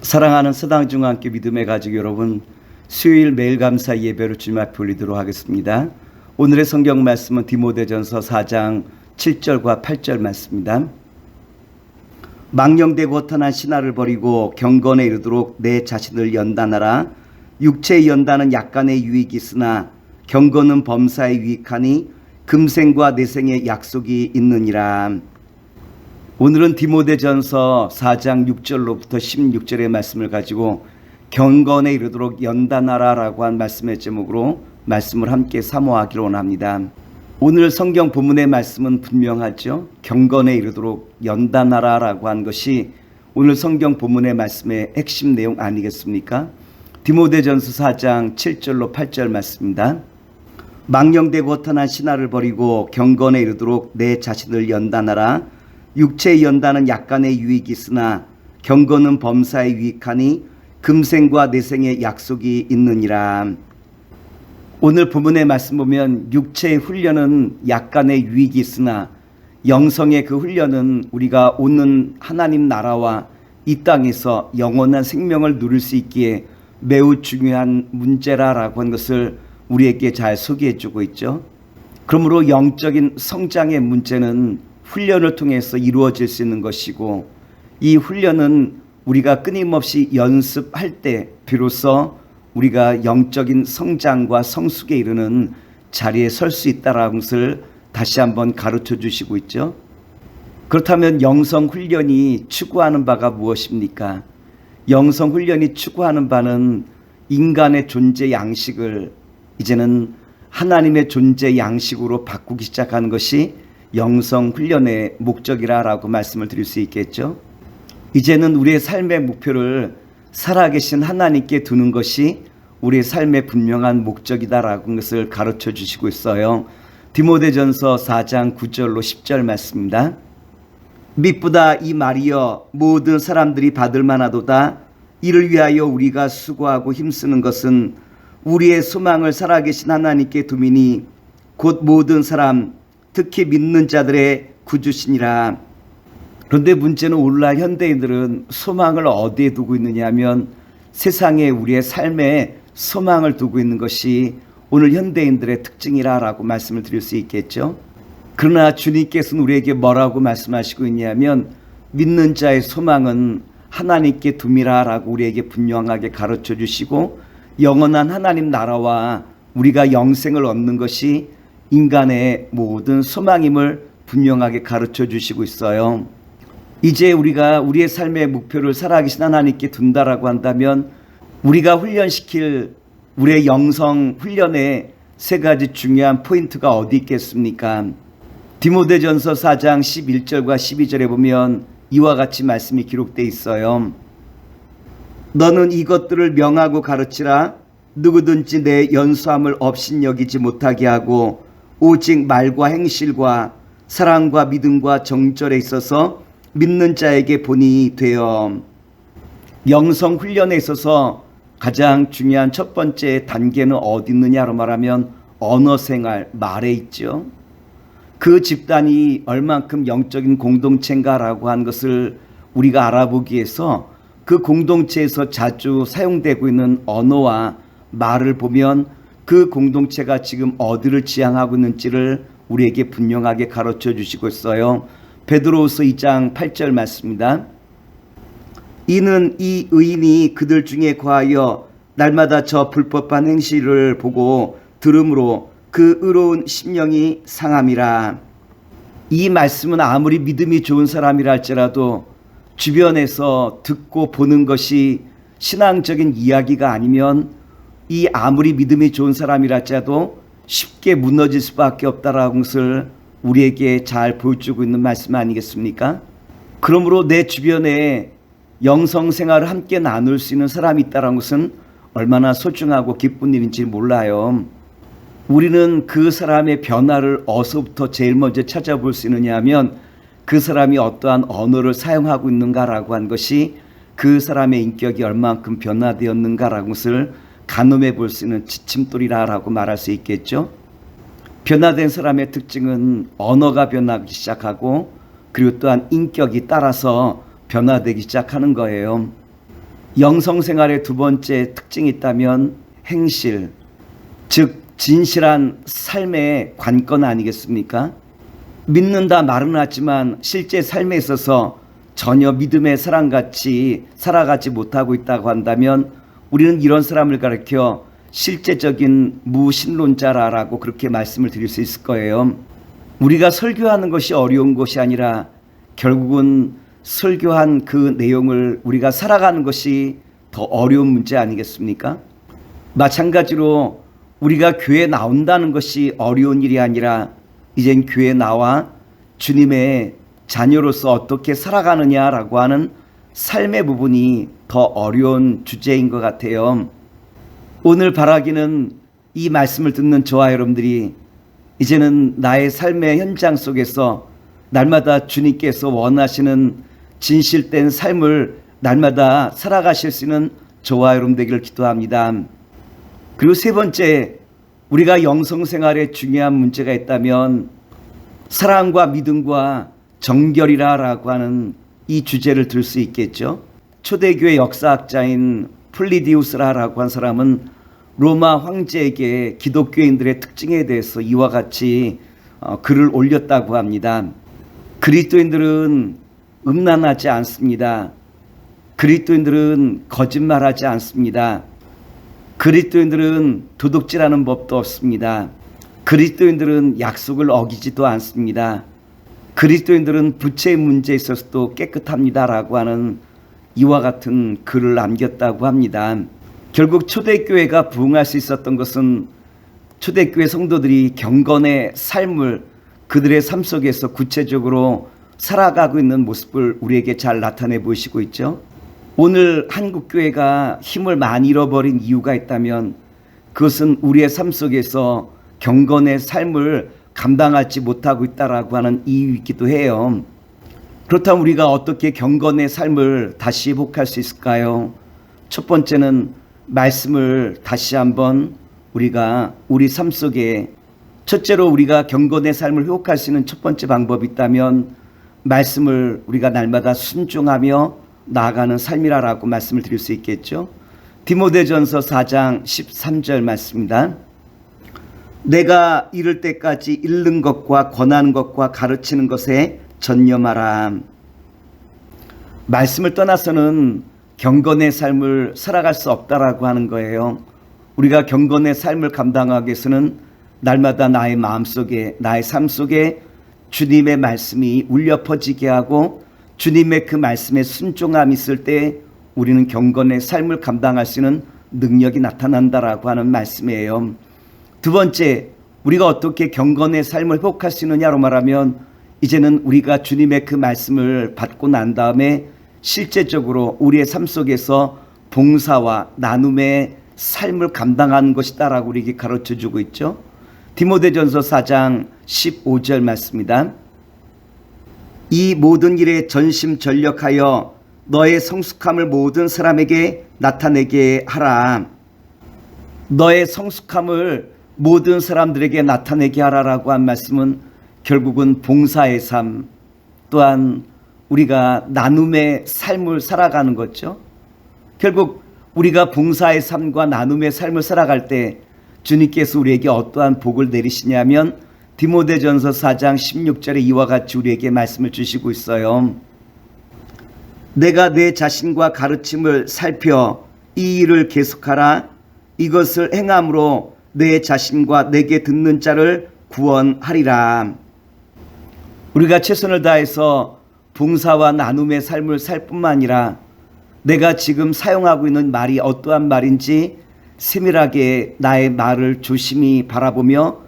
사랑하는 서당중앙교 믿음의 가족 여러분, 수요일 매일 감사 예배로 주님 앞에 올리도록 하겠습니다. 오늘의 성경 말씀은 디모데전서 4장 7절과 8절 말씀입니다. 망령되고 허탄한 신화를 버리고 경건에 이르도록 내 자신을 연단하라. 육체의 연단은 약간의 유익이 있으나 경건은 범사에 유익하니 금생과 내생의 약속이 있느니라. 오늘은 디모데전서 4장 6절로부터 16절의 말씀을 가지고 경건에 이르도록 연단하라라고 한 말씀의 제목으로 말씀을 함께 사모하기로 원합니다. 오늘 성경 본문의 말씀은 분명하죠. 경건에 이르도록 연단하라라고 한 것이 오늘 성경 본문의 말씀의 핵심 내용 아니겠습니까? 디모데전서 4장 7절로 8절 말씀입니다. 망령되고 허탄한 신화를 버리고 경건에 이르도록 내 자신을 연단하라. 육체의 연단은 약간의 유익이 있으나 경건은 범사에 유익하니 금생과 내생의 약속이 있느니라. 오늘 본문의 말씀 보면 육체의 훈련은 약간의 유익이 있으나 영성의 그 훈련은 우리가 오는 하나님 나라와 이 땅에서 영원한 생명을 누릴 수 있기에 매우 중요한 문제라고 하는 것을 우리에게 잘 소개해 주고 있죠. 그러므로 영적인 성장의 문제는 훈련을 통해서 이루어질 수 있는 것이고, 이 훈련은 우리가 끊임없이 연습할 때 비로소 우리가 영적인 성장과 성숙에 이르는 자리에 설 수 있다라는 것을 다시 한번 가르쳐 주시고 있죠. 그렇다면 영성 훈련이 추구하는 바가 무엇입니까? 영성 훈련이 추구하는 바는 인간의 존재 양식을 이제는 하나님의 존재 양식으로 바꾸기 시작하는 것이 영성 훈련의 목적이라고 말씀을 드릴 수 있겠죠. 이제는 우리의 삶의 목표를 살아계신 하나님께 두는 것이 우리의 삶의 분명한 목적이다라는 것을 가르쳐 주시고 있어요. 디모데전서 4장 9절로 10절 말씀입니다. mit보다 이 말이여 모든 사람들이 받을 만하도다. 이를 위하여 우리가 수고하고 힘쓰는 것은 우리의 소망을 살아계신 하나님께 두미니 곧 모든 사람 특히 믿는 자들의 구주시니라. 그런데 문제는 오늘날 현대인들은 소망을 어디에 두고 있느냐 하면 세상에 우리의 삶에 소망을 두고 있는 것이 오늘 현대인들의 특징이라고 말씀을 드릴 수 있겠죠. 그러나 주님께서는 우리에게 뭐라고 말씀하시고 있냐면 믿는 자의 소망은 하나님께 둠이라라고 우리에게 분명하게 가르쳐 주시고, 영원한 하나님 나라와 우리가 영생을 얻는 것이 인간의 모든 소망임을 분명하게 가르쳐 주시고 있어요. 이제 우리가 우리의 삶의 목표를 살아계신 하나님께 둔다라고 한다면 우리가 훈련시킬 우리의 영성 훈련의 세 가지 중요한 포인트가 어디 있겠습니까? 디모데전서 4장 11절과 12절에 보면 이와 같이 말씀이 기록되어 있어요. 너는 이것들을 명하고 가르치라. 누구든지 내 연수함을 업신여기지 못하게 하고 오직 말과 행실과 사랑과 믿음과 정절에 있어서 믿는 자에게 본이 되어. 영성 훈련에 있어서 가장 중요한 첫 번째 단계는 어디 있느냐로 말하면 언어 생활, 말에 있죠. 그 집단이 얼만큼 영적인 공동체인가라고 하는 것을 우리가 알아보기 위해서 그 공동체에서 자주 사용되고 있는 언어와 말을 보면 그 공동체가 지금 어디를 지향하고 있는지를 우리에게 분명하게 가르쳐 주시고 있어요. 베드로후서 2장 8절 말씀입니다. 이는 이 의인이 그들 중에 거하여 날마다 저 불법한 행실을 보고 들음으로 그 의로운 심령이 상함이라. 이 말씀은 아무리 믿음이 좋은 사람이라 할지라도 주변에서 듣고 보는 것이 신앙적인 이야기가 아니면 이 아무리 믿음이 좋은 사람이라 할지라도 쉽게 무너질 수밖에 없다라는 것을 우리에게 잘 보여주고 있는 말씀 아니겠습니까? 그러므로 내 주변에 영성생활을 함께 나눌 수 있는 사람이 있다는 것은 얼마나 소중하고 기쁜 일인지 몰라요. 우리는 그 사람의 변화를 어디서부터 제일 먼저 찾아볼 수 있느냐 하면 그 사람이 어떠한 언어를 사용하고 있는가라고 한 것이 그 사람의 인격이 얼만큼 변화되었는가라는 것을 가늠해 볼 수 있는 지침돌이라고 말할 수 있겠죠. 변화된 사람의 특징은 언어가 변하기 시작하고 그리고 또한 인격이 따라서 변화되기 시작하는 거예요. 영성생활의 두 번째 특징이 있다면 행실, 즉 진실한 삶의 관건 아니겠습니까? 믿는다 말은 하지만 실제 삶에 있어서 전혀 믿음의 사람같이 살아가지 못하고 있다고 한다면 우리는 이런 사람을 가리켜 실제적인 무신론자라고 그렇게 말씀을 드릴 수 있을 거예요. 우리가 설교하는 것이 어려운 것이 아니라 결국은 설교한 그 내용을 우리가 살아가는 것이 더 어려운 문제 아니겠습니까? 마찬가지로 우리가 교회에 나온다는 것이 어려운 일이 아니라 이젠 교회에 나와 주님의 자녀로서 어떻게 살아가느냐라고 하는 삶의 부분이 더 어려운 주제인 것 같아요. 오늘 바라기는 이 말씀을 듣는 저와 여러분들이 이제는 나의 삶의 현장 속에서 날마다 주님께서 원하시는 진실된 삶을 날마다 살아가실 수 있는 저와 여러분 되기를 기도합니다. 그리고 세 번째, 우리가 영성생활에 중요한 문제가 있다면 사랑과 믿음과 정결이라고 하는 이 주제를 들 수 있겠죠. 초대교회 역사학자인 플리디우스라고 한 사람은 로마 황제에게 기독교인들의 특징에 대해서 이와 같이 글을 올렸다고 합니다. 그리스도인들은 음란하지 않습니다. 그리스도인들은 거짓말하지 않습니다. 그리스도인들은 도둑질하는 법도 없습니다. 그리스도인들은 약속을 어기지도 않습니다. 그리스도인들은 부채의 문제에 있어서도 깨끗합니다라고 하는 이와 같은 글을 남겼다고 합니다. 결국 초대교회가 부흥할 수 있었던 것은 초대교회 성도들이 경건의 삶을 그들의 삶 속에서 구체적으로 살아가고 있는 모습을 우리에게 잘 나타내 보이시고 있죠. 오늘 한국교회가 힘을 많이 잃어버린 이유가 있다면 그것은 우리의 삶 속에서 경건의 삶을 감당하지 못하고 있다라고 하는 이유이기도 해요. 그렇다면 우리가 어떻게 경건의 삶을 다시 회복할 수 있을까요? 첫 번째는 말씀을 다시 한번 우리가 우리 삶 속에 첫째로 우리가 경건의 삶을 회복할 수 있는 첫 번째 방법이 있다면 말씀을 우리가 날마다 순종하며 나아가는 삶이라고 말씀을 드릴 수 있겠죠. 디모데전서 4장 13절 말씀입니다. 내가 이를 때까지 읽는 것과 권하는 것과 가르치는 것에 전념하라. 말씀을 떠나서는 경건의 삶을 살아갈 수 없다라고 하는 거예요. 우리가 경건의 삶을 감당하기 위해서는 날마다 나의 마음속에 나의 삶 속에 주님의 말씀이 울려 퍼지게 하고 주님의 그 말씀에 순종함이 있을 때 우리는 경건의 삶을 감당할 수 있는 능력이 나타난다라고 하는 말씀이에요. 두 번째, 우리가 어떻게 경건의 삶을 회복할 수 있느냐로 말하면 이제는 우리가 주님의 그 말씀을 받고 난 다음에 실제적으로 우리의 삶 속에서 봉사와 나눔의 삶을 감당하는 것이다라고 우리에게 가르쳐주고 있죠. 디모데전서 4장 15절 말씀입니다. 이 모든 일에 전심전력하여 너의 성숙함을 모든 사람에게 나타내게 하라. 너의 성숙함을 모든 사람들에게 나타내게 하라라고 한 말씀은 결국은 봉사의 삶 또한 우리가 나눔의 삶을 살아가는 거죠. 결국 우리가 봉사의 삶과 나눔의 삶을 살아갈 때 주님께서 우리에게 어떠한 복을 내리시냐면 디모데전서 4장 16절에 이와 같이 우리에게 말씀을 주시고 있어요. 내가 내 자신과 가르침을 살펴 이 일을 계속하라. 이것을 행함으로 내 자신과 내게 듣는 자를 구원하리라. 우리가 최선을 다해서 봉사와 나눔의 삶을 살 뿐만 아니라 내가 지금 사용하고 있는 말이 어떠한 말인지 세밀하게 나의 말을 조심히 바라보며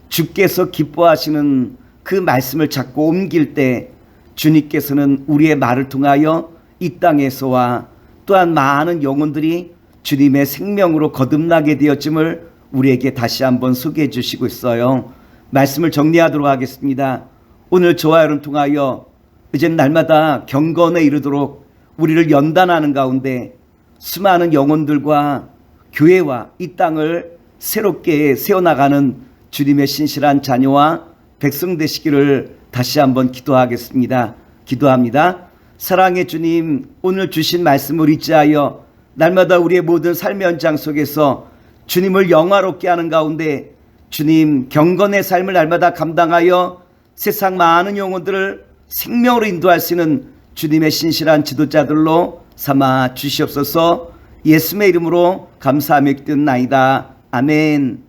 주께서 기뻐하시는 그 말씀을 자꾸 옮길 때 주님께서는 우리의 말을 통하여 이 땅에서와 또한 많은 영혼들이 주님의 생명으로 거듭나게 되었음을 우리에게 다시 한번 소개해 주시고 있어요. 말씀을 정리하도록 하겠습니다. 오늘 저와 여러분 통하여 이제 날마다 경건에 이르도록 우리를 연단하는 가운데 수많은 영혼들과 교회와 이 땅을 새롭게 세워나가는 주님의 신실한 자녀와 백성 되시기를 다시 한번 기도하겠습니다. 기도합니다. 사랑의 주님, 오늘 주신 말씀을 의지하여 날마다 우리의 모든 삶의 현장 속에서 주님을 영화롭게 하는 가운데 주님 경건의 삶을 날마다 감당하여 세상 많은 영혼들을 생명으로 인도할 수 있는 주님의 신실한 지도자들로 삼아 주시옵소서. 예수의 이름으로 감사하며 기도나이다. 아멘.